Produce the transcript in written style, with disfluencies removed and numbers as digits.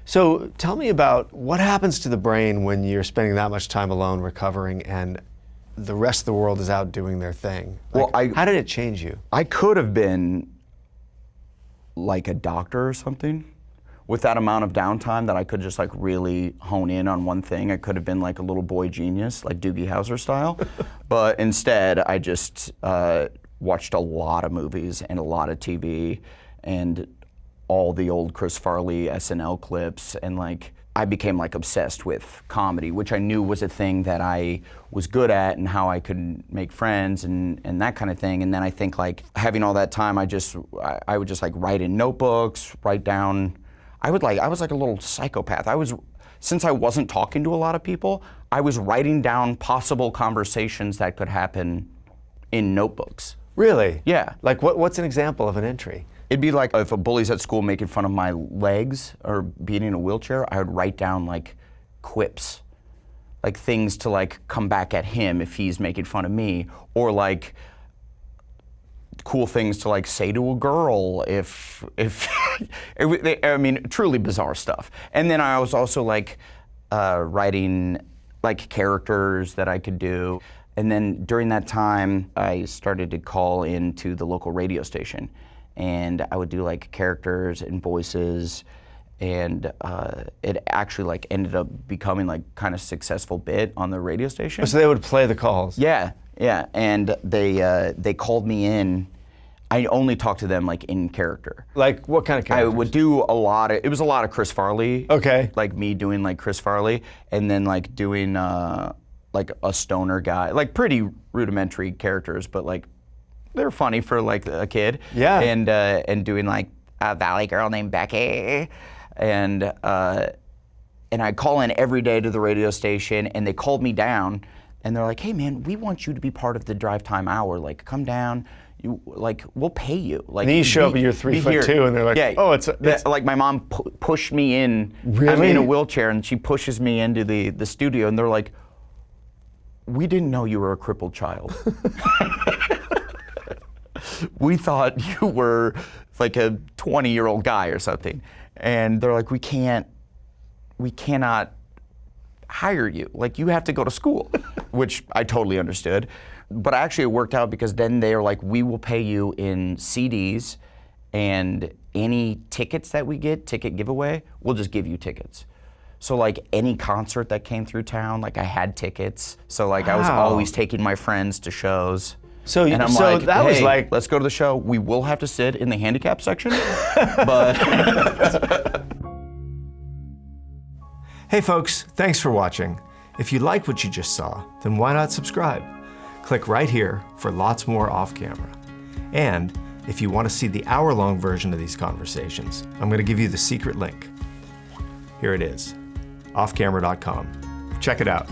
So tell me about what happens to the brain when you're spending that much time alone recovering and the rest of the world is out doing their thing. Like, Well, how did it change you? I could have been like a doctor or something. With that amount of downtime that I could just like really hone in on one thing. I could have been like a little boy genius, like Doogie Howser style. But instead, I just watched a lot of movies and a lot of TV and all the old Chris Farley SNL clips, and like I became like obsessed with comedy, which I knew was a thing that I was good at and how I could make friends and that kind of thing. And then I think like having all that time, I would just like write in notebooks, write down. I was like a little psychopath. Since I wasn't talking to a lot of people, I was writing down possible conversations that could happen in notebooks. Really? Yeah. Like what's an example of an entry? It'd be like if a bully's at school making fun of my legs or being in a wheelchair, I would write down like quips, like things to like come back at him if he's making fun of me, or like cool things to like say to a girl if I mean, truly bizarre stuff. And then I was also like writing like characters that I could do. And then during that time, I started to call into the local radio station, and I would do like characters and voices, and it actually like ended up becoming like kind of successful bit on the radio station. So they would play the calls? Yeah, and they called me in. I only talked to them like in character. Like what kind of characters? I would do it was a lot of Chris Farley. Okay. Like me doing like Chris Farley, and then like doing like a stoner guy, like pretty rudimentary characters, but like they're funny for like a kid. Yeah. And doing like a valley girl named Becky, and I call in every day to the radio station, and they called me down, and they're like, "Hey man, we want you to be part of the drive time hour. Like, come down. We'll pay you." Like, and then you show up and you're 3'2", and they're like, yeah, "Oh, it's like my mom pushed me in. Really? I'm in a wheelchair, and she pushes me into the studio, and they're like, "We didn't know you were a crippled child. We thought you were like a 20-year-old guy or something." And they're like, we cannot hire you. Like, you have to go to school," which I totally understood. But actually it worked out, because then they are like, "We will pay you in CDs, and any tickets that we get, ticket giveaway, we'll just give you tickets." So like any concert that came through town, like I had tickets. So like I was always taking my friends to shows. So, and I'm so like, that "Hey, was like, let's go to the show. We will have to sit in the handicap section, but." Hey folks, thanks for watching. If you like what you just saw, then why not subscribe? Click right here for lots more off camera. And if you want to see the hour-long version of these conversations, I'm going to give you the secret link. Here it is, offcamera.com. Check it out.